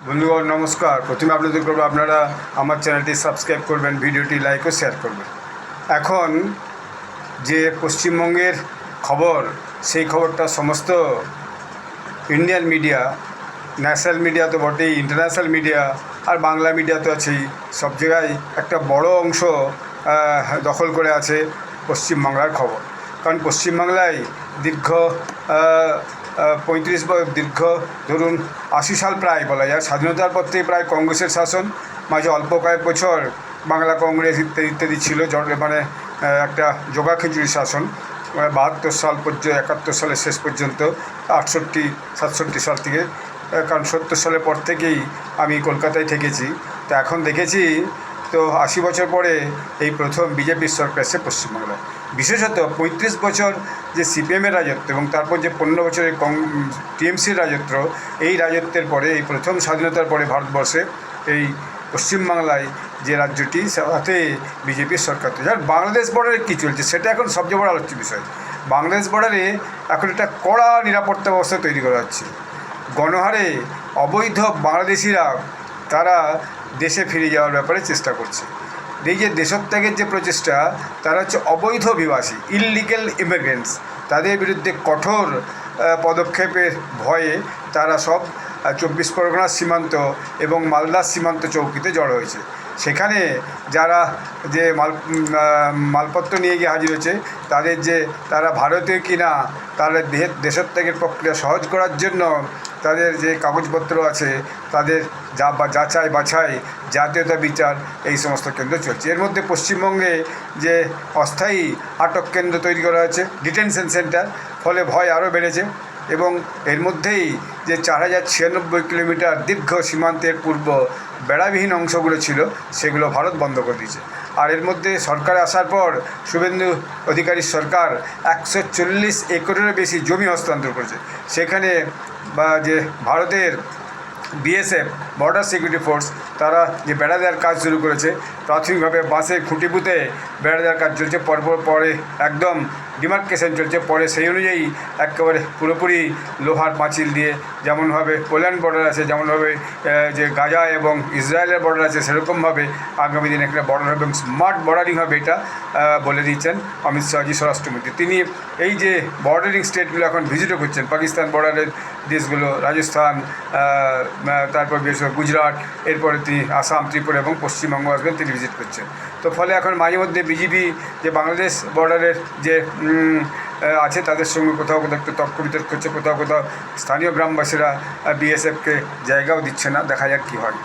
বন্ধুগণ নমস্কার। প্রথমে আপনাদের করবো আপনারা আমার চ্যানেলটি সাবস্ক্রাইব করবেন, ভিডিওটি লাইক ও শেয়ার করবেন। এখন যে পশ্চিমবঙ্গের খবর, সেই খবরটা সমস্ত ইন্ডিয়ান মিডিয়া, ন্যাশনাল মিডিয়া তো বটেই, ইন্টারন্যাশনাল মিডিয়া আর বাংলা মিডিয়া তো আছেই, সব জায়গায় একটা বড় অংশ দখল করে আছে পশ্চিমবাংলার খবর। কারণ পশ্চিমবাংলায় দীর্ঘ ধরুন 80 সাল প্রায় বলা যায়, স্বাধীনতার পর থেকে প্রায় কংগ্রেসের শাসন, মাঝে অল্প কয়েক বছর বাংলা কংগ্রেস ইত্যাদি ইত্যাদি ছিল, মানে একটা জোগা খিচুড়ি শাসন, 72 সাল পর্যন্ত, 71 সালের শেষ পর্যন্ত, 68-67 সাল থেকে। কারণ 70 সালের পর থেকেই আমি কলকাতায় থেকেছি, তো এখন দেখেছি তো 80 বছর পরে এই প্রথম বিজেপির সরকার এসেছে পশ্চিমবাংলায়। বিশেষত 35 বছর যে সিপিএমের রাজত্ব এবং তারপর যে 15 বছরের টিএমসির রাজত্ব, এই রাজত্বের পরে এই প্রথম স্বাধীনতার পরে ভারতবর্ষে এই পশ্চিমবাংলায় যে রাজ্যটি, সাথে বিজেপির সরকার। যার বাংলাদেশ বর্ডারে কী চলছে সেটা এখন সবচেয়ে বড় আলোচ্য বিষয়। বাংলাদেশ বর্ডারে এখন একটা কড়া নিরাপত্তা ব্যবস্থা তৈরি করা হচ্ছে। গণহারে অবৈধ বাংলাদেশিরা তারা দেশে ফিরে যাওয়ার ব্যাপারে চেষ্টা করছে। এই যে দেশত্যাগের যে প্রচেষ্টা, তারা হচ্ছে অবৈধ অভিবাসী, ইললিগ্যাল ইমিগ্রেন্টস। তাদের বিরুদ্ধে কঠোর পদক্ষেপের ভয়ে তারা সব 24 পরগনার সীমান্ত এবং মালদার সীমান্ত চৌকিতে জড়ো হয়েছে। সেখানে যারা যে মালপত্র নিয়ে গিয়ে হাজির হয়েছে, তারা ভারতীয় কিনা, তাদের দেশত্যাগের প্রক্রিয়া সহজ করার জন্য তাদের যে কাগজপত্র আছে, তাদের যাচাই বাছাই, জাতীয়তা বিচার, এই সমস্ত কেন্দ্র চলছে। এর মধ্যে পশ্চিমবঙ্গে যে অস্থায়ী আটক কেন্দ্র তৈরি করা হয়েছে, ডিটেনশন সেন্টার, ফলে ভয় আরও বেড়েছে। এবং এর মধ্যেই যে 4096 কিলোমিটার দীর্ঘ সীমান্তের পূর্ব বেড়াবিহীন অংশগুলো ছিল, সেগুলো ভারত বন্ধ করে দিয়েছে। আর এর মধ্যে সরকারে আসার পর শুভেন্দু অধিকারীর সরকার 140 একরেরও বেশি জমি হস্তান্তর করেছে। সেখানে যে ভারতের বিএসএফ, বর্ডার সিকিউরিটি ফোর্স, তারা যে বেড়া দেওয়ার কাজ শুরু করেছে, প্রাথমিকভাবে বাসে খুঁটি পুঁতে বেড়া দেওয়ার কাজ চলছে, পরে একদম ডিমার্কেশন চলছে, পরে সেই অনুযায়ী একেবারে পুরোপুরি লোহার পাঁচিল দিয়ে, যেমনভাবে পোল্যান্ড বর্ডার আছে, যেমনভাবে যে গাজা এবং ইসরায়েলের বর্ডার আছে, সেরকমভাবে আগামী দিনে একটা বর্ডার হবে এবং স্মার্ট বর্ডারিং হবে, এটা বলে দিচ্ছেন অমিত শাহজি স্বরাষ্ট্রমন্ত্রী। তিনি এই যে বর্ডারিং স্টেটগুলো এখন ভিজিটও করছেন, পাকিস্তান বর্ডারের দেশগুলো, রাজস্থান, তারপর গুজরাট, এরপরে তিনি আসাম, ত্রিপুরা এবং পশ্চিমবঙ্গ আসবেন, তিনি ভিজিট করছেন। তো ফলে এখন মাঝে মধ্যে বিজেপি যে বাংলাদেশ বর্ডারের যে আছে, তাদের সঙ্গে কোথাও একটু তর্ক বিতর্ক হচ্ছে, কোথাও স্থানীয় গ্রামবাসীরা বিএসএফকে জায়গাও দিচ্ছে না। দেখা যাক কী হয়।